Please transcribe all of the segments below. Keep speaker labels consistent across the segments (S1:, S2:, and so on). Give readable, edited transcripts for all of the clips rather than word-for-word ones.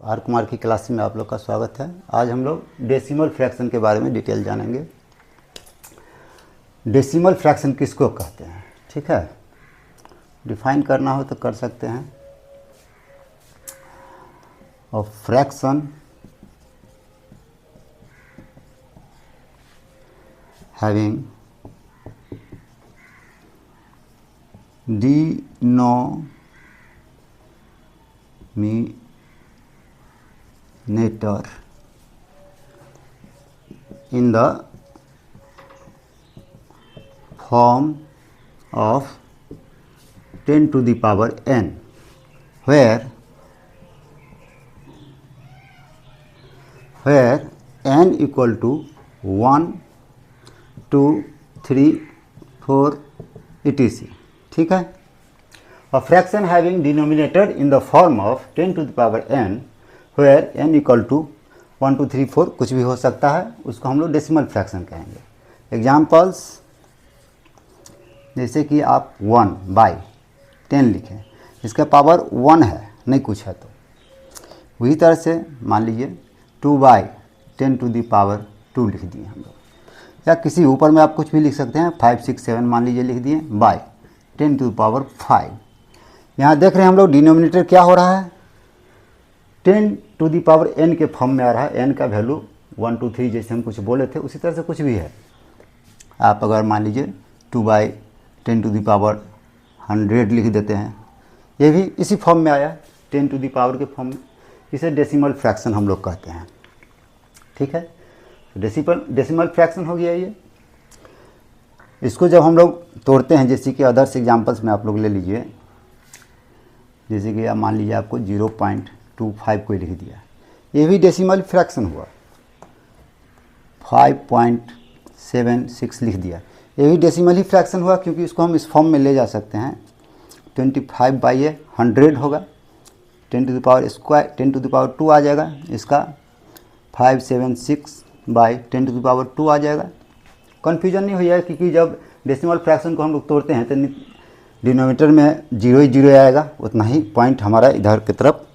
S1: Are Kumar की class में आप लोग का स्वागत है। आज हम लोग डेसिमल फ्रैक्शन के बारे में डिटेल जानेंगे। डेसिमल फ्रैक्शन किसको कहते हैं, ठीक है। डिफाइन करना हो तो कर सकते हैं। और fraction having denominator in the form of 10 to the power n, where n equal to 1, 2, 3, 4 etc. ठीक है। A fraction having denominator in the form of 10 to the power n, where n equal to 1, 2, 3, 4 कुछ भी हो सकता है, उसको हम लोग डेसिमल फ्रैक्शन कहेंगे। एग्जाम्पल्स जैसे कि आप 1/10 लिखें, इसका पावर 1 है, नहीं कुछ है तो वही तरह से मान लीजिए 2/10 to the power 2 लिख दिए हम लोग, या किसी ऊपर में आप कुछ भी लिख सकते हैं। 5, 6, 7 मान लीजिए लिख दिए बाय 10 to the power 5। यहाँ देख रहे हैं हम लोग डिनोमिनेटर क्या हो रहा है, 10 to the power n के फॉर्म में आ रहा है। n का वैल्यू 1, 2, 3 जैसे हम कुछ बोले थे उसी तरह से कुछ भी है। आप अगर मान लीजिए 2/10 to the power 100 लिख देते हैं, ये भी इसी फॉर्म में आया, 10 to the power के फॉर्म में। इसे डेसिमल फ्रैक्शन हम लोग कहते हैं, ठीक है। डेसिमल फ्रैक्शन हो गया ये। इसको जब हम लोग तोड़ते हैं, जैसे कि अदर्स एग्जांपल्स में आप लोग ले लीजिए, जैसे कि आप मान लीजिए आपको 0.25 को लिख दिया, ये भी डेसिमल फ्रैक्शन हुआ। 5.76 लिख दिया, ये भी डेसिमल ही फ्रैक्शन हुआ, क्योंकि इसको हम इस फॉर्म में ले जा सकते हैं। 25/100 होगा, 10 to the power square 10 to the power 2 आ जाएगा। इसका 576/10 to the power 2 आ जाएगा। कन्फ्यूजन नहीं हो जाएगा, क्योंकि जब डेसिमल फ्रैक्शन को हम लोग तोड़ते हैं तो डिनोमिनेटर में 0 ही 0 आएगा, उतना ही पॉइंट हमारा इधर की तरफ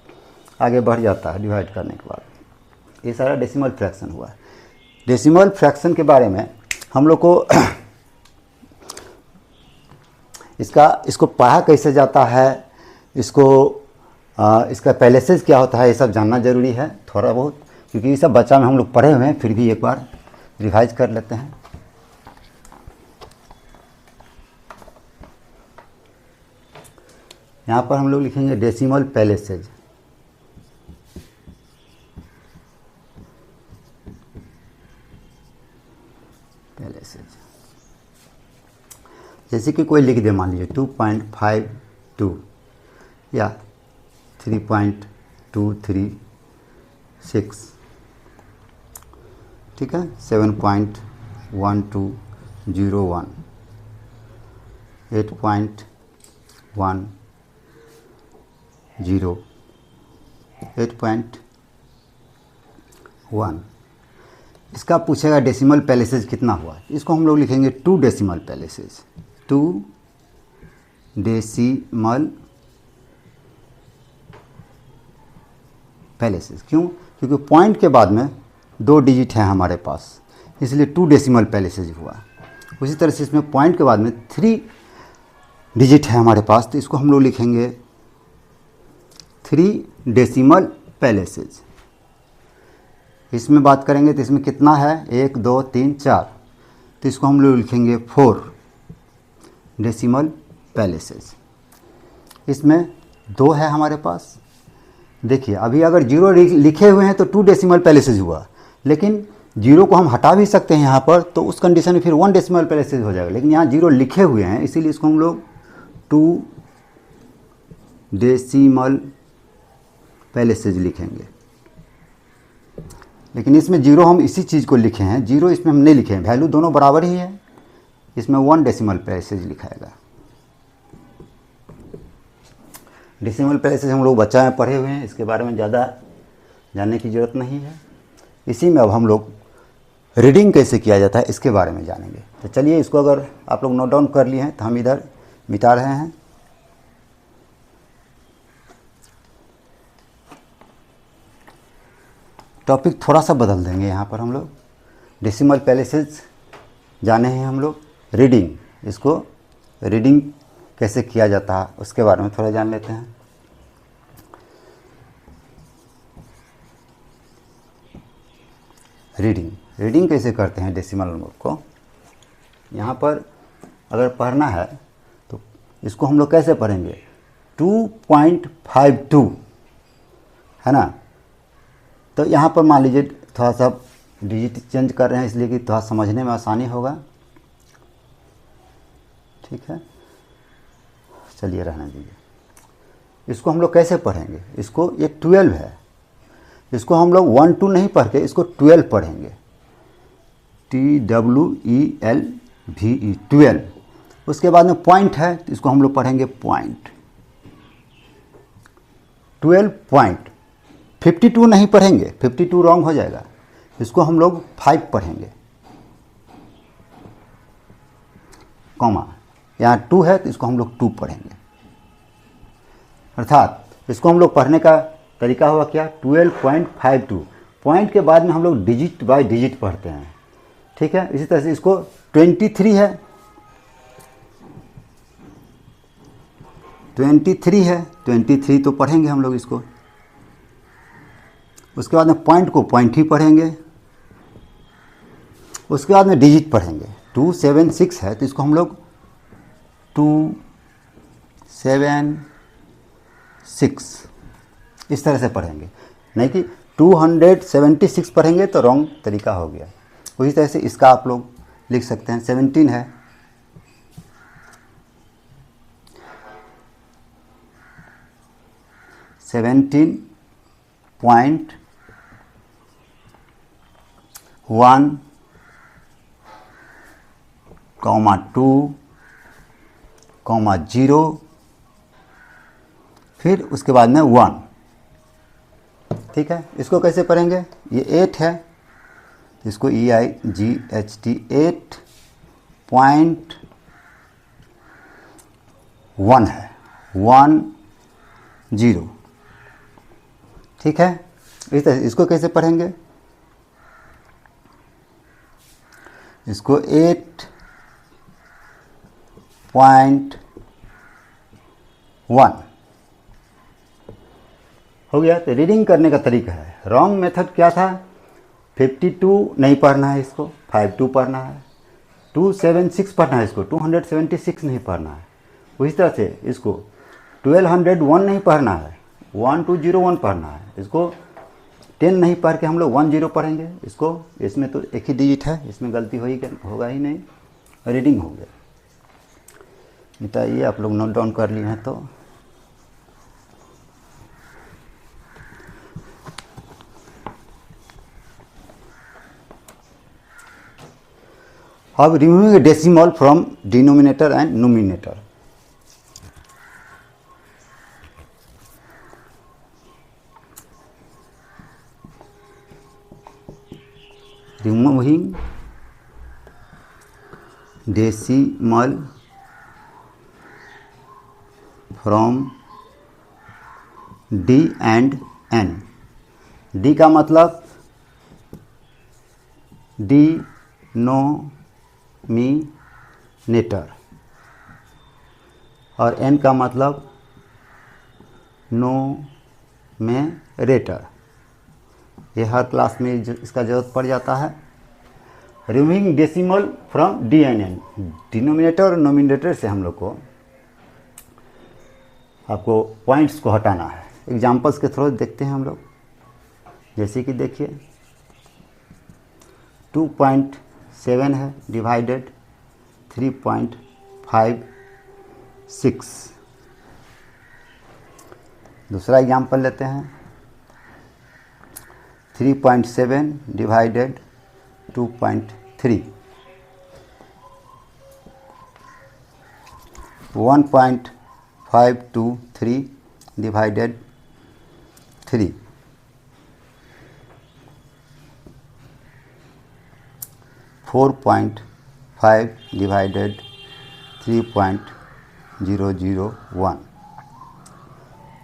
S1: आगे बढ़ जाता है डिवाइड करने के बाद। ये सारा डेसिमल फ्रैक्शन हुआ। डेसिमल फ्रैक्शन के बारे में हम लोग को इसको पढ़ा कैसे जाता है, इसका पैलेसेज क्या होता है, ये सब जानना ज़रूरी है थोड़ा बहुत, क्योंकि ये सब बच्चा में हम लोग पढ़े हुए हैं, फिर भी एक बार रिवाइज कर लेते हैं। यहाँ पर हम लोग लिखेंगे डेसिमल पैलेसेज। जैसे कि कोई लिख दे, मान लीजिए 2.52 या 3.236, ठीक है। 7.1201, 8.10, 8.1। इसका पूछेगा डेसिमल पैलेसेज कितना हुआ, इसको हम लोग लिखेंगे 2 डेसिमल पैलेसेज। 2 decimal places. क्यों? क्योंकि पॉइंट के बाद में 2 डिजिट है हमारे पास, इसलिए 2 डेसिमल पैलेसेज हुआ। उसी तरह से इसमें पॉइंट के बाद में 3 डिजिट है हमारे पास, तो इसको हम लोग लिखेंगे 3 डेसिमल पैलेसेज। इसमें बात करेंगे तो इसमें कितना है, 1, 2, 3, 4, तो इसको हम लोग लिखेंगे 4 डेसिमल पैलेसेज। इसमें 2 है हमारे पास। देखिए अभी अगर 0 लिखे हुए हैं तो 2 डेसिमल पैलेसेज हुआ, लेकिन 0 को हम हटा भी सकते हैं यहाँ पर, तो उस कंडीशन में फिर 1 डेसिमल पैलेसेज हो जाएगा। लेकिन यहाँ 0 लिखे हुए हैं, इसीलिए इसको हम लोग 2 डेसिमल पैलेसेज लिखेंगे। लेकिन इसमें 0 हम इसी चीज़ को लिखे हैं, 0 इसमें हम नहीं लिखे हैं, वैल्यू दोनों बराबर ही है। इसमें 1 डेसिमल पैलेसेज लिखाएगा। डेसिमल पैलेसेज हम लोग बच्चा में पढ़े हुए हैं, इसके बारे में ज़्यादा जानने की ज़रूरत नहीं है। इसी में अब हम लोग रीडिंग कैसे किया जाता है इसके बारे में जानेंगे। तो चलिए, इसको अगर आप लोग नोट डाउन कर लिए हैं तो हम इधर मिटा रहे हैं। टॉपिक थोड़ा सा बदल देंगे। यहाँ पर हम लोग डेसिमल पैलेसेस जाने हैं हम लोग। रीडिंग, इसको रीडिंग कैसे किया जाता है उसके बारे में थोड़ा जान लेते हैं। रीडिंग कैसे करते हैं डेसिमल नंबर को। यहाँ पर अगर पढ़ना है तो इसको हम लोग कैसे पढ़ेंगे, 2.52 है ना। तो यहाँ पर मान लीजिए थोड़ा सा डिजिट चेंज कर रहे हैं इसलिए कि थोड़ा समझने में आसानी होगा। ठीक है, चलिए रहने दीजिए। इसको हम लोग कैसे पढ़ेंगे, इसको ये 12 है, इसको हम लोग 1 2 नहीं पढ़ के इसको 12 पढ़ेंगे, TWELVE 12। उसके बाद में पॉइंट है तो इसको हम लोग पढ़ेंगे पॉइंट, 12 पॉइंट। 52 नहीं पढ़ेंगे, 52 रॉन्ग हो जाएगा, इसको हम लोग 5 पढ़ेंगे, कॉमा यहाँ 2 है तो इसको हम लोग 2 पढ़ेंगे। अर्थात इसको हम लोग पढ़ने का तरीका हुआ क्या, 12.52। पॉइंट के बाद में हम लोग डिजिट बाय डिजिट पढ़ते हैं। ठीक है, इसी तरह से इसको 23 है, 23 तो पढ़ेंगे हम लोग इसको। उसके बाद में पॉइंट को पॉइंट ही पढ़ेंगे। उसके बाद में डिजिट पढ़ेंगे, 276 है तो इसको हम लोग 276 इस तरह से पढ़ेंगे, नहीं कि 276 पढ़ेंगे तो रॉन्ग तरीका हो गया। उसी तरह से इसका आप लोग लिख सकते हैं, 17 है, 17.1, 2, 0, फिर उसके बाद में 1। ठीक है, इसको कैसे पढ़ेंगे, ये 8 है, इसको EIGHT 8.1 है, 1 0। ठीक है, इस तरह इसको कैसे पढ़ेंगे, इसको 8.1 हो गया। तो रीडिंग करने का तरीका है। रॉन्ग मेथड क्या था, 52 नहीं पढ़ना है, इसको 52 पढ़ना है, 276 पढ़ना है, इसको 276 नहीं पढ़ना है। उसी तरह से इसको 1201 नहीं पढ़ना है, 1201 पढ़ना है, इसको 10 नहीं पढ़ के हम लोग 10 पढ़ेंगे। इसको, इसमें तो एक ही डिजिट है, इसमें गलती होगा ही नहीं, रीडिंग हो गया। बताइए, आप लोग नोट डाउन कर लिए हैं तो। अब removing decimal from denominator and nominator. Removing decimal from D and N. D का मतलब डिनोमिनेटर और एन का मतलब नोमेरेटर। ये हर क्लास में इसका जरूरत पड़ जाता है। Removing decimal from D and N, denominator और नोमिनेटर से हम लोग को आपको पॉइंट्स को हटाना है। एग्जाम्पल्स के थ्रू देखते हैं हम लोग, जैसे कि देखिए 2.7 है डिवाइडेड 3.56। दूसरा एग्जाम्पल लेते हैं, 3.7 डिवाइडेड 2.3, 1.523 डिवाइडेड 3, 4.5 डिवाइडेड 3.001।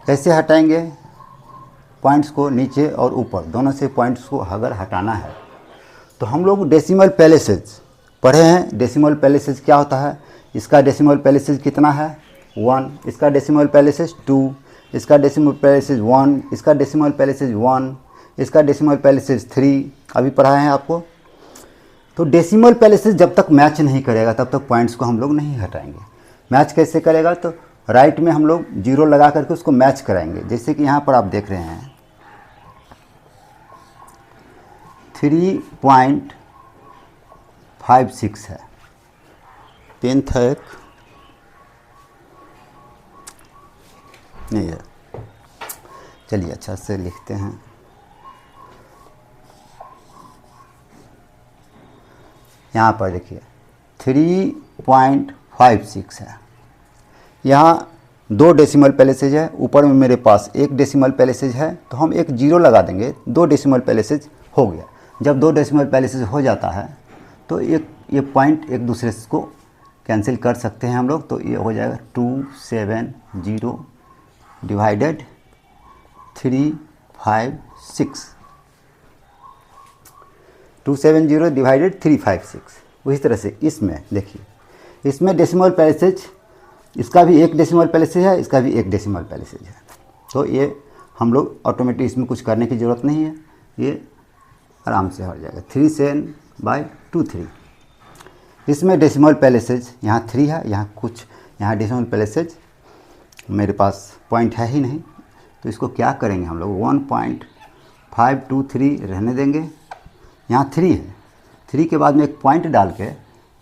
S1: कैसे हटाएंगे, पॉइंट्स को नीचे और ऊपर दोनों से पॉइंट्स को अगर हटाना है तो हम लोग डेसिमल पैलेसेज पढ़े हैं। डेसिमल पैलेसेज क्या होता है, इसका डेसिमल पैलेसेज कितना है 1, इसका डेसिमल पैलेसेज 2, इसका डेसिमल पैलेसेज 1, इसका डेसिमल पैलेसेज 1, इसका डेसिमल पैलेसेज 3, अभी पढ़ाए हैं आपको। तो डेसिमल पैलेसेज जब तक मैच नहीं करेगा तब तक पॉइंट्स को हम लोग नहीं हटाएंगे। मैच कैसे करेगा, तो राइट में हम लोग 0 लगा करके उसको मैच कराएंगे। जैसे कि यहाँ पर आप देख रहे हैं 3.56 है, पेन था एक नहीं है, चलिए अच्छा से लिखते हैं। यहाँ पर देखिए 3.56 है, यहाँ 2 डेसिमल पैलेसेज है, ऊपर में मेरे पास 1 डेसिमल पैलेसेज है, तो हम एक 0 लगा देंगे, 2 डेसिमल पैलेसेज हो गया। जब 2 डेसिमल पैलेसेज हो जाता है तो ये पॉइंट एक दूसरे को कैंसिल कर सकते हैं हम लोग। तो ये हो जाएगा 270 डिवाइडेड 356, 270 डिवाइडेड 356। उसी तरह से इसमें देखिए, इसमें डेसिमल पैलेसेज, इसका भी 1 डेसिमल पैलेसेज है, इसका भी 1 डेसिमल पैलेसेज है। तो ये हम लोग ऑटोमेटिक इसमें कुछ करने की ज़रूरत नहीं है, ये आराम से हट जाएगा। 37/23। इसमें डेसिमल पैलेसेज यहाँ 3 है, यहाँ डेसिमल पैलेसेज मेरे पास पॉइंट है ही नहीं, तो इसको क्या करेंगे हम लोग 1.523 रहने देंगे। यहाँ 3 है, 3 के बाद में एक पॉइंट डाल के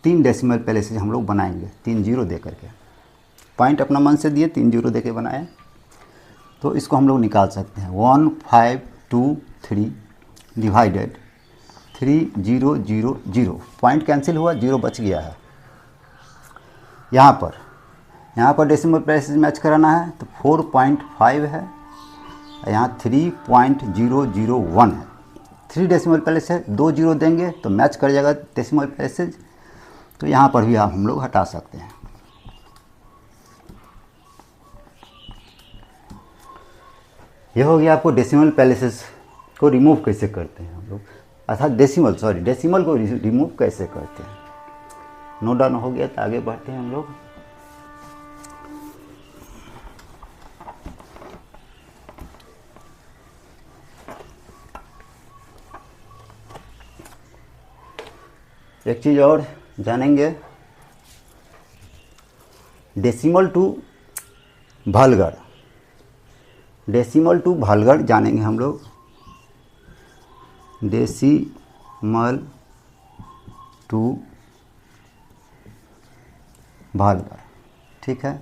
S1: 3 डेसिमल पैलेसेज हम लोग बनाएंगे, 3 0 दे करके। पॉइंट अपना मन से दिए, 3 0 दे के बनाए, तो इसको हम लोग निकाल सकते हैं 1523 डिवाइडेड 3000। पॉइंट कैंसिल हुआ, 0 बच गया है। यहाँ पर डेसिमल पैलेसेज मैच कराना है तो 4.5 है, यहाँ 3.001 है। 3 डेसिमल पैलेस है, 2 0 देंगे तो मैच कर जाएगा डेसिमल पैलेसेज। तो यहाँ पर भी हम लोग हटा सकते हैं। यह हो गया आपको डेसिमल पैलेसेस को रिमूव कैसे करते हैं हम लोग, अर्थात डेसिमल को रिमूव कैसे करते हैं। नोट डाउन हो गया तो आगे बढ़ते हैं हम लोग। एक चीज़ और जानेंगे, decimal to vulgar. Decimal to vulgar जानेंगे हम लोग। डेसिमल टू वल्गर, ठीक है।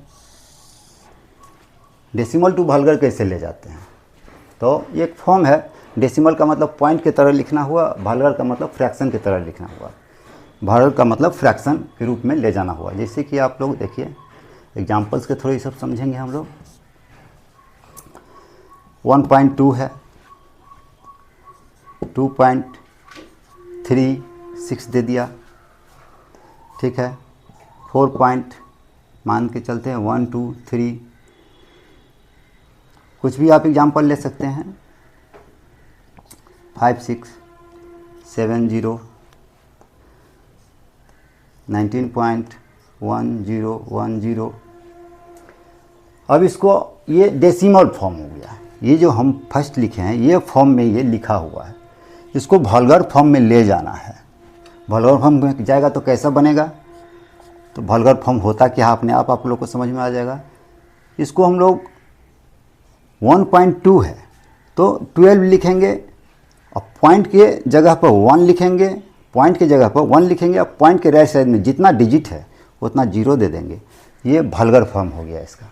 S1: डेसिमल टू वल्गर कैसे ले जाते हैं, तो ये एक फॉर्म है। डेसिमल का मतलब पॉइंट की तरह लिखना हुआ, वल्गर का मतलब फ्रैक्शन की तरह लिखना हुआ। वल्गर का मतलब फ्रैक्शन के रूप में ले जाना हुआ। जैसे कि आप लोग देखिए एग्जाम्पल्स के थ्रू ये सब समझेंगे हम लोग। 1.2 है, 2.36 दे दिया, ठीक है। 4 पॉइंट मान के चलते हैं, 1 2 3, कुछ भी आप एग्जाम्पल ले सकते हैं। 5 6 7 0, 19.1010। अब इसको, ये डेसिमल फॉर्म हो गया। ये जो हम फर्स्ट लिखे हैं ये फॉर्म में ये लिखा हुआ है, इसको वल्गर फॉर्म में ले जाना है। वल्गर फॉर्म में जाएगा तो कैसा बनेगा, तो वल्गर फॉर्म होता क्या अपने आप लोग को समझ में आ जाएगा। इसको हम लोग 1.2 है तो 12 लिखेंगे और पॉइंट के जगह पर 1 लिखेंगे, पॉइंट की जगह पर 1 लिखेंगे और पॉइंट के राइट साइड में जितना डिजिट है उतना 0 दे देंगे। ये वल्गर फॉर्म हो गया इसका,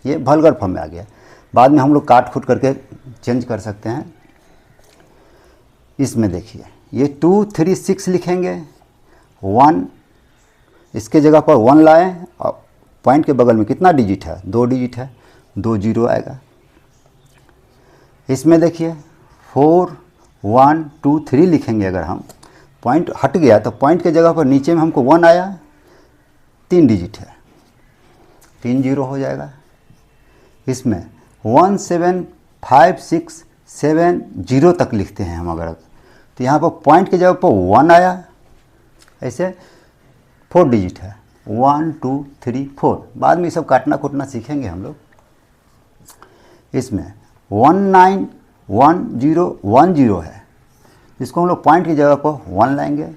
S1: ये वल्गर फॉर्म में आ गया। बाद में हम लोग काट खूट करके चेंज कर सकते हैं। इसमें देखिए ये 236 लिखेंगे, 1 इसके जगह पर 1 लाएँ और पॉइंट के बगल में कितना डिजिट है, 2 डिजिट है, 2 0 आएगा। इसमें देखिए 4 1 2 3 लिखेंगे, अगर हम पॉइंट हट गया तो पॉइंट के जगह पर नीचे में हमको 1 आया, 3 डिजिट है, 3 0 हो जाएगा। इसमें 1 7 5 6 7 0 तक लिखते हैं हम अगर, तो यहाँ पर पॉइंट की जगह पर 1 आया, ऐसे 4 डिजिट है, 1 2 3 4। बाद में ये सब काटना कूटना सीखेंगे हम लोग। इसमें 191010 है, इसको हम लोग पॉइंट की जगह पर 1 लाएंगे,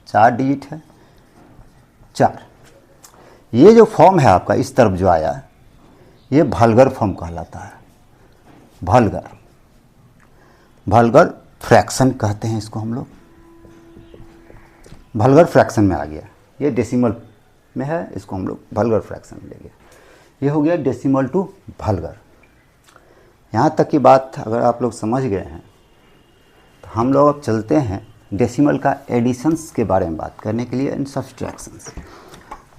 S1: 4 डिजिट है, 4। ये जो फॉर्म है आपका इस तरफ जो आया, ये वल्गर फॉर्म कहलाता है। वल्गर फ्रैक्शन कहते हैं इसको हम लोग, वल्गर फ्रैक्शन में आ गया। ये डेसिमल में है, इसको हम लोग वल्गर फ्रैक्शन में ले गए। ये हो गया डेसिमल टू वल्गर। यहाँ तक की बात अगर आप लोग समझ गए हैं तो हम लोग अब चलते हैं डेसिमल का एडिशंस के बारे में बात करने के लिए, and subtractions.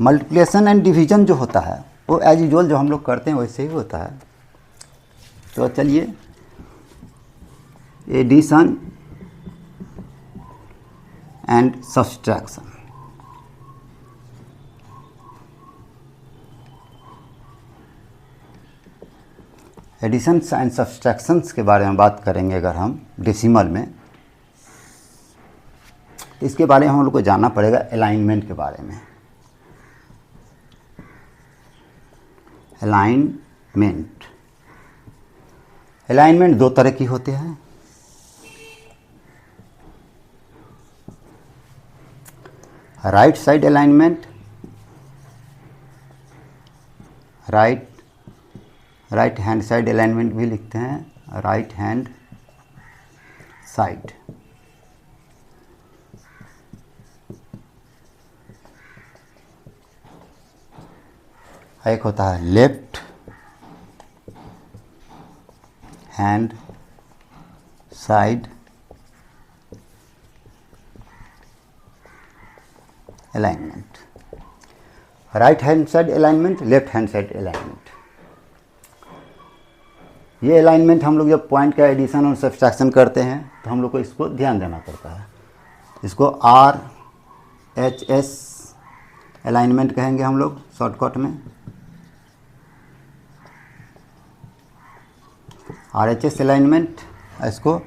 S1: Multiplication and division जो होता है वो एज यूजुअल जो हम लोग करते हैं वैसे ही होता है। तो चलिए, addition and subtraction. Addition and subtractions के बारे में बात करेंगे अगर हम डेसिमल में, तो इसके बारे में हम लोग को जानना पड़ेगा अलाइनमेंट के बारे में। अलाइनमेंट 2 तरह की होते हैं। Right side alignment, right hand side alignment भी लिखते हैं, राइट हैंड साइड। एक होता है left hand side alignment, right hand side alignment, left hand side alignment. ये अलाइनमेंट हम लोग जब पॉइंट का एडिशन और सब्सट्रैक्शन करते हैं तो हम लोग को इसको ध्यान देना पड़ता है। इसको RHS अलाइनमेंट कहेंगे हम लोग शॉर्टकट में, RHS अलाइनमेंट। इसको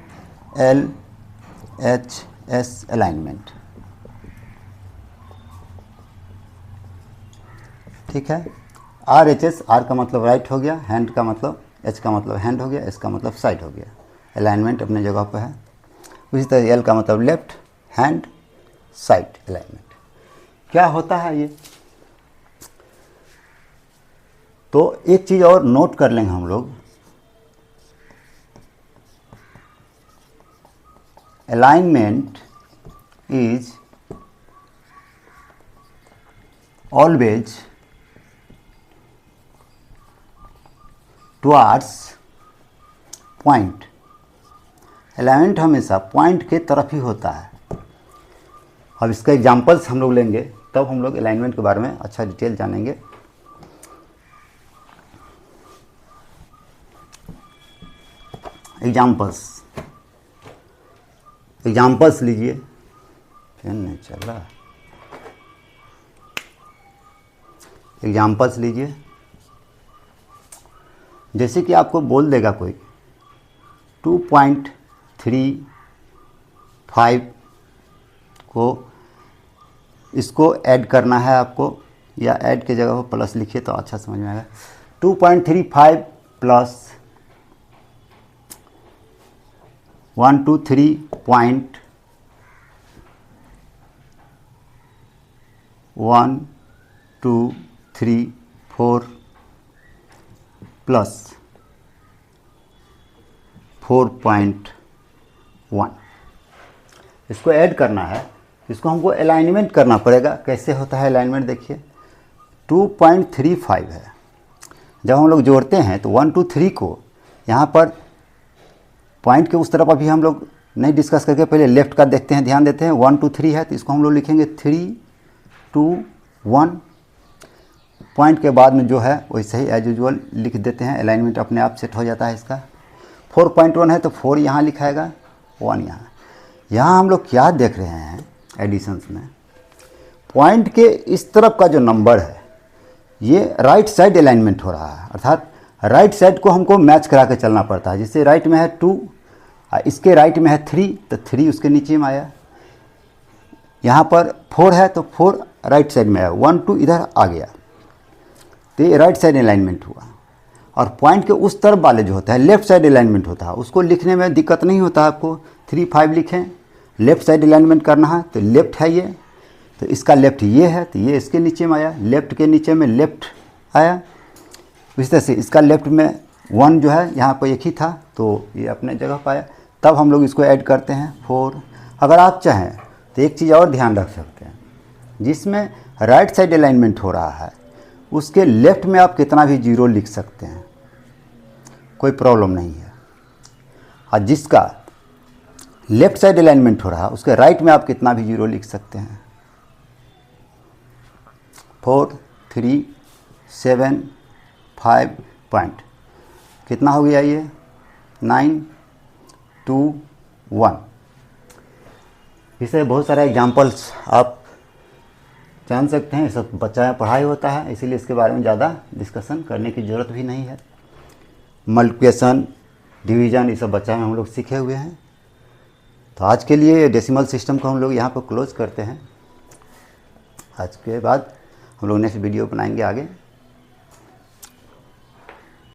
S1: LHS अलाइनमेंट, ठीक है। RHS, R का मतलब राइट हो गया, हैंड का मतलब, H का मतलब हैंड हो गया, S का मतलब साइड हो गया। अलाइनमेंट अपने जगह पर है। उसी तरह L का मतलब लेफ्ट हैंड साइड अलाइनमेंट। क्या होता है ये, तो एक चीज़ और नोट कर लेंगे हम लोग, alignment is always towards point. Alignment हमेशा पॉइंट के तरफ ही होता है। अब इसका एग्जांपल्स हम लोग लेंगे तब हम लोग अलाइनमेंट के बारे में अच्छा डिटेल जानेंगे। एग्जांपल्स लीजिए, पेन नहीं चल रहा। एग्जांपल्स लीजिए, जैसे कि आपको बोल देगा कोई 2.35 को इसको ऐड करना है आपको, या ऐड के जगह पर प्लस लिखिए तो अच्छा समझ में आएगा। 2.35 प्लस 123.1234 प्लस 4.1, इसको ऐड करना है। इसको हमको अलाइनमेंट करना पड़ेगा। कैसे होता है अलाइनमेंट, देखिए 2.35 है, जब हम लोग जोड़ते हैं तो 1 2 3 को यहाँ पर पॉइंट के उस तरफ अभी हम लोग नहीं डिस्कस करके पहले लेफ्ट का देखते हैं, ध्यान देते हैं। 1 2 3 है तो इसको हम लोग लिखेंगे 3 2 1। पॉइंट के बाद में जो है वैसे ही एज यूजुअल लिख देते हैं, अलाइनमेंट अपने आप सेट हो जाता है इसका। 4.1 है तो 4 यहाँ लिखाएगा, 1 यहाँ। यहाँ हम लोग क्या देख रहे हैं एडिशंस में, पॉइंट के इस तरफ का जो नंबर है ये राइट साइड अलाइनमेंट हो रहा है, अर्थात राइट साइड को हमको मैच करा के चलना पड़ता है। जैसे राइट में है 2 इसके राइट में है 3 तो 3 उसके नीचे में आया। यहाँ पर 4 है तो 4 राइट साइड में आया, 1 2 इधर आ गया, तो ये राइट साइड अलाइनमेंट हुआ। और पॉइंट के उस तरफ वाले जो होता है लेफ्ट साइड अलाइनमेंट होता है, उसको लिखने में दिक्कत नहीं होता है आपको। 3 5 लिखें, लेफ्ट साइड अलाइनमेंट करना है तो लेफ्ट है ये, तो इसका लेफ्ट ये है तो ये इसके नीचे में आया, लेफ्ट के नीचे में लेफ्ट आया। इस तरह से इसका लेफ्ट में 1 जो है यहाँ पर एक ही था तो ये अपने जगह पाया। तब हम लोग इसको ऐड करते हैं 4। अगर आप चाहें तो एक चीज़ और ध्यान रख सकते हैं, जिसमें राइट साइड अलाइनमेंट हो रहा है उसके लेफ्ट में आप कितना भी 0 लिख सकते हैं, कोई प्रॉब्लम नहीं है। और जिसका लेफ्ट साइड अलाइनमेंट हो रहा है उसके राइट में आप कितना भी 0 लिख सकते हैं। 4 3 7 5 पॉइंट कितना हो गया ये 9 2 1। इसे बहुत सारे एग्जाम्पल्स आप जान सकते हैं, ये सब बच्चा में पढ़ाई होता है, इसीलिए इसके बारे में ज़्यादा डिस्कशन करने की ज़रूरत भी नहीं है। मल्टीप्लिकेशन, डिवीज़न, ये सब बच्चा में हम लोग सीखे हुए हैं। तो आज के लिए डेसिमल सिस्टम को हम लोग यहाँ पर क्लोज करते हैं। आज के बाद हम लोग नेक्स्ट वीडियो बनाएंगे आगे।